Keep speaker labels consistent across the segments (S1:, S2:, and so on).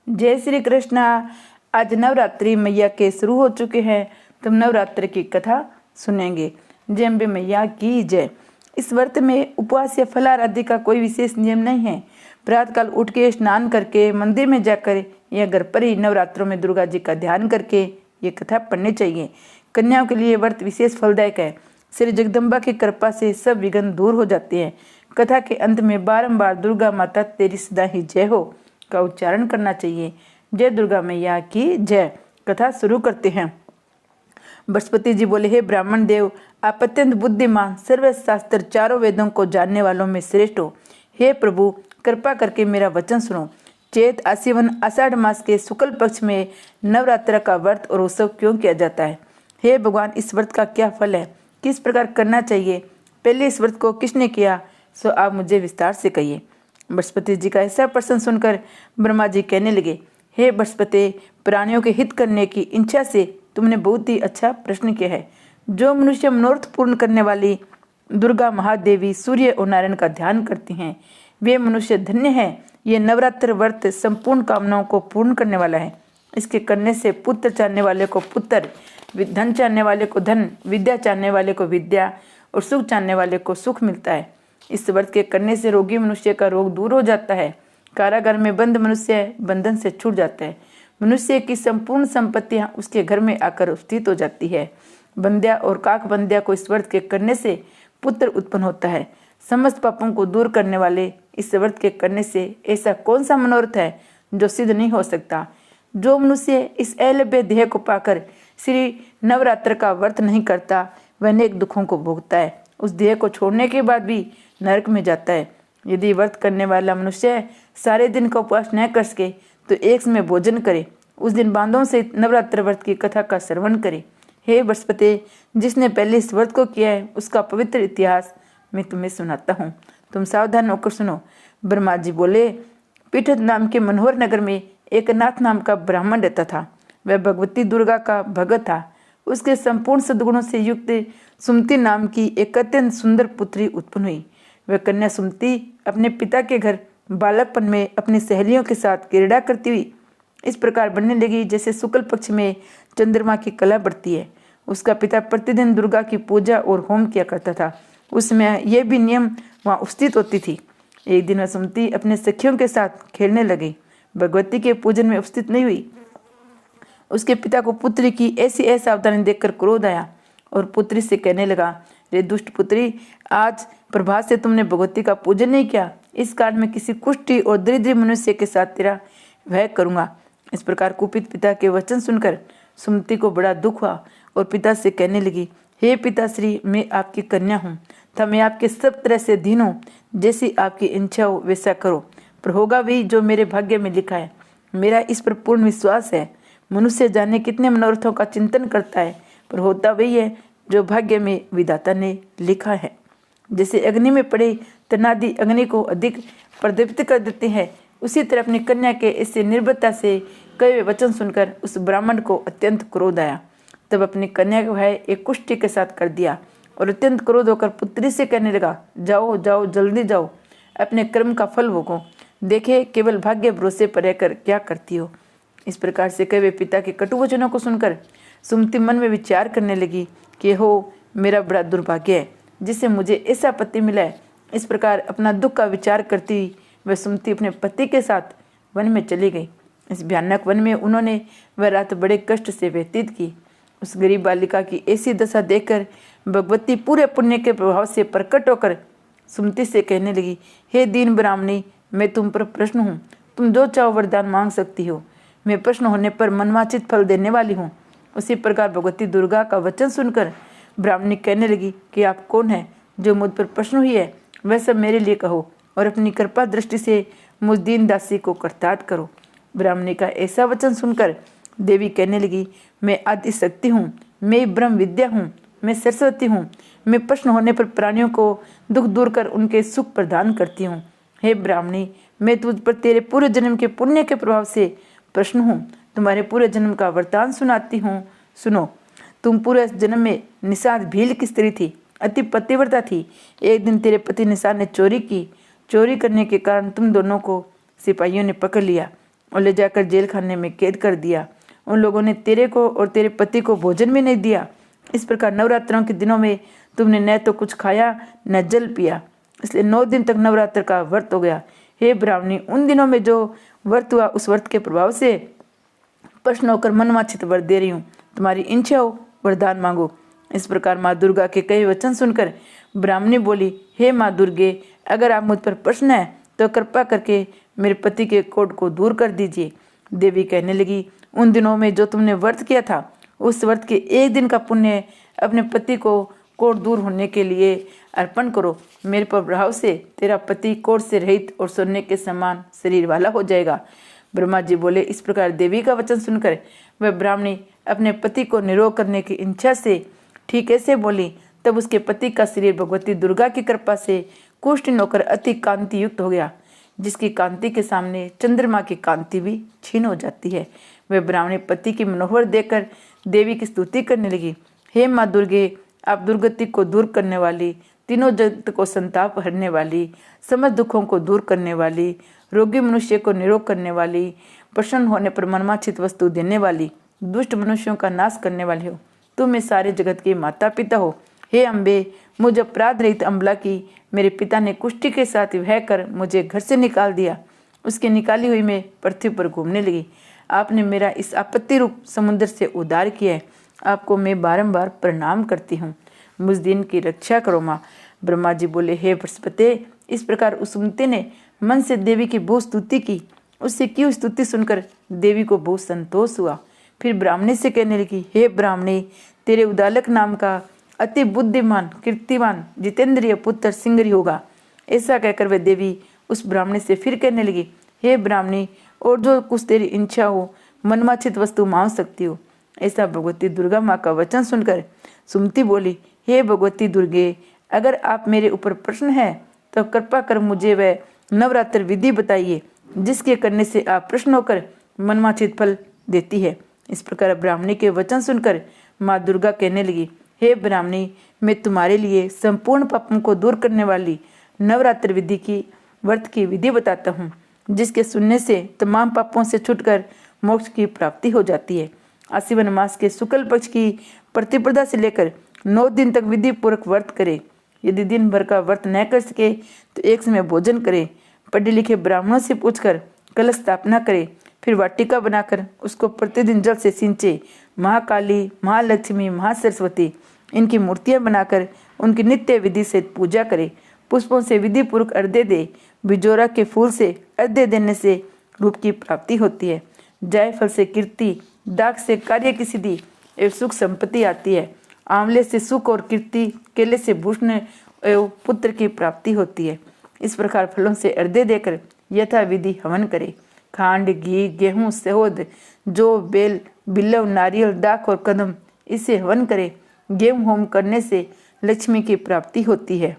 S1: जय श्री कृष्ण। आज नवरात्रि मैया के शुरू हो चुके हैं। तुम नवरात्रि की कथा सुनेंगे। जय अम्बे मैया की जय। इस व्रत में उपवास या फलाहार आदि का कोई विशेष नियम नहीं है। प्रातःकाल उठ के स्नान करके मंदिर में जाकर या घर पर ही नवरात्रों में दुर्गा जी का ध्यान करके ये कथा पढ़नी चाहिए। कन्याओं के लिए व्रत विशेष फलदायक है। श्री जगदम्बा की कृपा से सब विघ्न दूर हो जाते हैं। कथा के अंत में बारंबार दुर्गा माता तेरी सदा ही जय हो का उच्चारण करना चाहिए। जय दुर्गा मैया की जय। कथा शुरू करते हैं। बृहस्पति जी बोले, हे ब्राह्मण देव, आप अत्यंत बुद्धिमान, सर्वशास्त्र चारों वेदों को जानने वालों में श्रेष्ठ हो। हे प्रभु, कृपा करके मेरा वचन सुनो। चैत आसीवन आषाढ़ मास के शुक्ल पक्ष में नवरात्र का व्रत और उत्सव क्यों किया जाता है? हे भगवान, इस व्रत का क्या फल है? किस प्रकार करना चाहिए? पहले इस व्रत को किसने किया, सो आप मुझे विस्तार से कहिए। बृहस्पति जी का ऐसा प्रश्न सुनकर ब्रह्मा जी कहने लगे, हे बृहस्पति, प्राणियों के हित करने की इच्छा से तुमने बहुत ही अच्छा प्रश्न किया है। जो मनुष्य मनोरथ पूर्ण करने वाली दुर्गा महादेवी सूर्य और नारायण का ध्यान करती हैं, वे मनुष्य धन्य हैं। ये नवरात्र व्रत संपूर्ण कामनाओं को पूर्ण करने वाला है। इसके करने से पुत्र चाहने वाले को पुत्र, धन चाहने वाले को धन, विद्या चाहने वाले को विद्या और सुख चाहने वाले को सुख मिलता है। इस व्रत के करने से रोगी मनुष्य का रोग दूर हो जाता है। कारागार में बंद मनुष्य बंधन से छूट जाता है। मनुष्य की संपूर्ण संपत्तियां उसके घर में आकर स्थित हो जाती है। बंध्या और काक बंध्या को इस व्रत के करने से पुत्र उत्पन्न होता है। समस्त पापों को दूर करने वाले इस व्रत के करने से ऐसा कौन सा मनोरथ है जो सिद्ध नहीं हो सकता? जो मनुष्य इस अलभ्य देह को पाकर श्री नवरात्र का व्रत नहीं करता, वह अनेक दुखों को भोगता है। उस देह को छोड़ने के बाद भी नरक में जाता है। यदि व्रत करने वाला मनुष्य सारे दिन का उपवास न कर सके तो एक समय भोजन करे। उस दिन बांधों से नवरात्र व्रत की कथा का श्रवण करे। हे बृहस्पति, जिसने पहले इस व्रत को किया है उसका पवित्र इतिहास मैं तुम्हें सुनाता हूँ। तुम सावधान होकर सुनो। ब्रह्मा जी बोले, पीठत नाम के मनोहर नगर में एक नाथ नाम का ब्राह्मण रहता था। वह भगवती दुर्गा का भगत था। उसके संपूर्ण सद्गुणों से युक्त सुमति नाम की एक अत्यंत सुंदर पुत्री उत्पन्न हुई। वह कन्या सुमति अपने पिता के घर बालकपन में अपनी सहेलियों के साथ क्रीड़ा करती हुई इस प्रकार बनने लगी जैसे शुक्ल पक्ष में चंद्रमा की कला बढ़ती है। उसका पिता प्रतिदिन दुर्गा की पूजा और होम किया करता था। उसमें यह भी नियम वहाँ उपस्थित होती थी। एक दिन वह सुमति अपने सखियों के साथ खेलने लगी। भगवती के पूजन में उपस्थित नहीं हुई। उसके पिता को पुत्री की ऐसी असावधानी देखकर क्रोध आया और पुत्री से कहने लगा, रे दुष्ट पुत्री, आज प्रभात से तुमने भगवती का पूजन नहीं किया। इस कारण में किसी कुष्ठी और दरिद्र मनुष्य के साथ तेरा वह करूंगा। इस प्रकार कुपित पिता के वचन सुनकर सुमति को बड़ा दुख हुआ और पिता से कहने लगी, हे पिताश्री, मैं आपकी कन्या हूँ तथा मैं आपके सब तरह से अधीन हूँ। जैसी आपकी इच्छा हो वैसा करो, पर होगा वही जो मेरे भाग्य में लिखा है। मेरा इस पर पूर्ण विश्वास है। मनुष्य जाने कितने मनोरथों का चिंतन करता है, पर होता वही है जो भाग्य में विधाता ने लिखा है। जैसे अग्नि में पड़े तनादि अग्नि को अधिक प्रदीप्त कर देते हैं, उसी तरह अपनी कन्या के ऐसे निर्भरता से कई वचन सुनकर उस ब्राह्मण को अत्यंत क्रोध आया। तब अपनी कन्या का विवाह एक कुष्ठी के साथ कर दिया और अत्यंत क्रोध होकर पुत्री से कहने लगा, जाओ जाओ, जल्दी जाओ, अपने कर्म का फल भोगो। देखे केवल भाग्य भरोसे पर रहकर क्या करती हो। इस प्रकार से कई पिता के कटु वचनों को सुनकर सुमति मन में विचार करने लगी कि हो, मेरा बड़ा दुर्भाग्य है जिससे मुझे ऐसा पति मिला है। इस प्रकार अपना दुख का विचार करती हुई वह सुमति अपने पति के साथ वन में चली गई। इस भयानक वन में उन्होंने वह रात बड़े कष्ट से व्यतीत की। उस गरीब बालिका की ऐसी दशा देखकर भगवती पूरे पुण्य के प्रभाव से प्रकट होकर सुमति से कहने लगी, हे दीन ब्राह्मणी, मैं तुम पर प्रश्न हूँ। तुम जो चाहो वरदान मांग सकती हो। मैं प्रश्न होने पर मनवांछित फल देने वाली हूँ। उसी प्रकार भगवती दुर्गा का वचन सुनकर ब्राह्मणी कहने लगी कि आप कौन है? जो मुझ पर प्रश्न हुई है वह सब मेरे लिए कहो और अपनी कृपा दृष्टि से मुझ दीन दासी को कर्तार्थ करो। ब्राह्मणी का ऐसा वचन सुनकर देवी कहने लगी, मैं आदि शक्ति हूँ, मैं ब्रह्म विद्या हूँ, मैं सरस्वती हूँ। मैं प्रश्न होने पर प्राणियों को दुख दूर कर उनके सुख प्रदान करती हूँ। हे ब्राह्मणी, मैं तुझ पर तेरे पूरे जन्म के पुण्य के प्रभाव से प्रश्न हूँ। तुम्हारे पूरे जन्म का वृतांत सुनाती हूँ, सुनो। तुम पूरे जन्म में निषाद भील की स्त्री थी, अति पतिव्रता थी। एक दिन तेरे पति निषाद ने चोरी की। चोरी करने के कारण तुम दोनों को सिपाहियों ने पकड़ लिया। और ले जाकर जेल खाने में कैद कर दिया। उन लोगों ने तेरे को और तेरे पति को भोजन भी नहीं दिया। इस प्रकार नवरात्रों के दिनों में तुमने न तो कुछ खाया न जल पिया, इसलिए 9 दिन तक नवरात्र का व्रत हो गया। हे ब्राह्मणी, उन दिनों में जो व्रत हुआ उस व्रत के प्रभाव से प्रश्न होकर मनवांछित वर दे रही हूँ। तुम्हारी इच्छा हो वरदान मांगो। इस प्रकार माँ दुर्गा के कई वचन सुनकर ब्राह्मणी बोली, हे माँ दुर्गे, अगर आप मुझ पर प्रश्न है तो कृपा करके मेरे पति के कोढ़ को दूर कर दीजिए। देवी कहने लगी, उन दिनों में जो तुमने व्रत किया था उस व्रत के 1 दिन का पुण्य अपने पति को कोढ़ दूर होने के लिए अर्पण करो। मेरे प्रभाव से तेरा पति कोढ़ से रहित और सोने के समान शरीर वाला हो जाएगा। ब्रह्मा जी बोले, इस प्रकार देवी का वचन सुनकर वह ब्राह्मणी अपने पति को निरोग करने की इच्छा से ठीक ऐसे बोली। तब उसके पति का शरीर भगवती दुर्गा की कृपा से कुष्ठ होकर अति कांति युक्त हो गया, जिसकी कांति के सामने चंद्रमा की कांति भी क्षीण हो जाती है। वह ब्राह्मणी पति की मनोहर देखकर देवी की स्तुति करने लगी। हे माँ दुर्गे, आप दुर्गति को दूर करने वाली, तीनों जगत को संताप हरने वाली, समस्त दुखों को दूर करने वाली, रोगी मनुष्य को निरोग करने वाली, प्रसन्न होने पर मनवांछित वस्तु देने वाली, दुष्ट मनुष्यों का नाश करने वाली हो। तुम इस सारे जगत के माता पिता हो। हे अम्बे, मुझ अपराध रहित अम्बला की मेरे पिता ने कुष्ठी के साथ विवाह कर मुझे घर से निकाल दिया। उसकी निकाली हुई मैं पृथ्वी पर घूमने लगी। आपने मेरा इस आपत्ति रूप समुद्र से उद्धार किया है। आपको मैं बारंबार प्रणाम करती हूँ। मुझ दिन की रक्षा करो माँ। ब्रह्मा जी बोले, हे बृहस्पति, इस प्रकार उस सुमति ने मन से देवी की बहुत स्तुति की। उससे की स्तुति सुनकर देवी को बहुत संतोष हुआ। फिर ब्राह्मणी से कहने लगी, हे ब्राह्मणी, तेरे उदालक नाम का अति बुद्धिमान, कीर्तिवान, जितेंद्रिय पुत्र सिंगरी होगा। ऐसा कहकर वह देवी उस ब्राह्मणी से फिर कहने लगी, हे ब्राह्मणी, और जो कुछ तेरी इच्छा हो मनवांछित वस्तु मांग सकती हो। ऐसा भगवती दुर्गा माँ का वचन सुनकर सुमति बोली, हे भगवती दुर्गे, अगर आप मेरे ऊपर प्रश्न है तो कृपा कर मुझे वह नवरात्र विधि बताइए, जिसके करने से आप प्रश्न होकर मनवांछित फल देती है। इस प्रकार ब्राह्मणी के वचन सुनकर माँ दुर्गा कहने लगी, हे ब्राह्मणी, मैं तुम्हारे लिए संपूर्ण पापों को दूर करने वाली नवरात्र विधि की व्रत की विधि बताता हूँ, जिसके सुनने से तमाम पापों से छूटकर मोक्ष की प्राप्ति हो जाती है। आश्विन मास के शुक्ल पक्ष की प्रतिपदा से लेकर 9 दिन तक विधि पूर्वक व्रत करे। यदि दिन भर का व्रत न कर सके तो एक समय भोजन करे। पढ़े लिखे ब्राह्मणों से पूछकर कलश स्थापना करे, फिर वाटिका बनाकर उसको प्रतिदिन जल से सिंचे। महाकाली, महालक्ष्मी, महासरस्वती इनकी मूर्तियां बनाकर उनकी नित्य विधि से पूजा करे। पुष्पों से विधि पूर्वक अर्घ्य दे। बिजोरा के फूल से अर्घ्य देने से रूप की प्राप्ति होती है। जायफल से कीर्ति, दाग से कार्य की सिद्धि एवं सुख संपत्ति आती है। आंवले से सुख और कीर्ति, केले से भूषण एवं पुत्र की प्राप्ति होती है। इस प्रकार फलों से अर्घ्य देकर यथा विधि हवन करे। खांड, घी, गेहूं, सेहोद, जौ, बेल, बिल्लव, नारियल, दाख और कदम इसे हवन करे। गेहूं होम करने से लक्ष्मी की प्राप्ति होती है।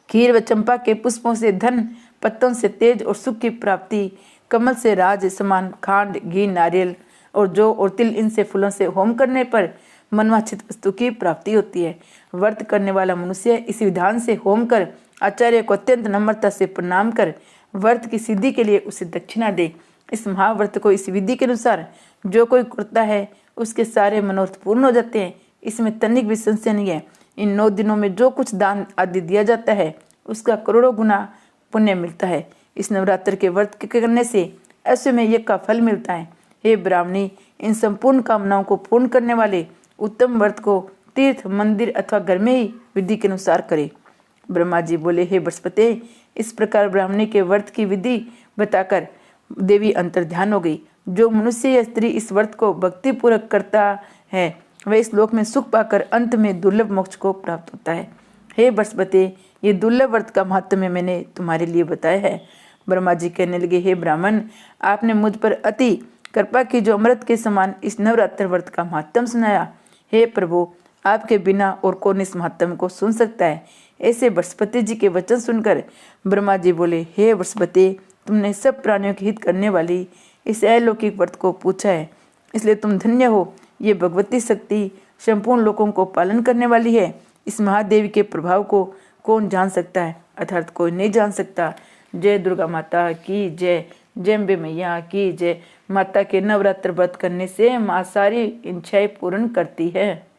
S1: खीर व चंपा के पुष्पों से धन, पत्तों से तेज और सुख की प्राप्ति, कमल से राज समान, खांड, घी, नारियल और जौ और तिल इनसे फूलों से होम करने पर मनवांछित वस्तु की प्राप्ति होती है। व्रत करने वाला मनुष्य इस विधान से होम कर आचार्य को अत्यंत नम्रता से प्रणाम कर व्रत की सिद्धि के लिए उसे दक्षिणा दे। इस महाव्रत को इस विधि के अनुसार जो कोई करता है उसके सारे मनोरथ पूर्ण हो जाते हैं। इसमें तनिक भी संशय नहीं है। इन 9 दिनों में जो कुछ दान आदि दिया जाता है उसका करोड़ों गुना पुण्य मिलता है। इस नवरात्र के व्रत के करने से ऐसे में यज्ञ का फल मिलता है। हे ब्राह्मणी, इन संपूर्ण कामनाओं को पूर्ण करने वाले उत्तम व्रत को तीर्थ, मंदिर अथवा घर में ही विधि के अनुसार करे। ब्रह्मा जी बोले, हे बृहस्पति, इस प्रकार ब्राह्मणी के व्रत की विधि बताकर देवी अंतर्ध्यान हो गई। जो मनुष्य या स्त्री इस व्रत को भक्ति पूर्वक करता है वह इस लोक में सुख पाकर अंत में दुर्लभ मोक्ष को प्राप्त होता है। हे बृहस्पति, ये दुर्लभ व्रत का महत्व मैंने तुम्हारे लिए बताया है। ब्रह्मा जी कहने लगे, हे ब्राह्मण, आपने मुझ पर अति कृपा की जो अमृत के समान इस नवरात्र व्रत का महत्व सुनाया। हे प्रभु, आपके बिना और कौन इस महत्व को सुन सकता है। ऐसे बृहस्पति जी के वचन सुनकर ब्रह्मा जी बोले, हे बृहस्पति, तुमने सब प्राणियों के हित करने वाली इस अलौकिक व्रत को पूछा है, इसलिए तुम धन्य हो। ये भगवती शक्ति संपूर्ण लोगों को पालन करने वाली है। इस महादेवी के प्रभाव को कौन जान सकता है, अर्थात कोई नहीं जान सकता। जय दुर्गा माता की जय। जय अम्बे मैया की जय। माता के नवरात्र व्रत करने से माँ सारी इच्छाएं पूर्ण करती है।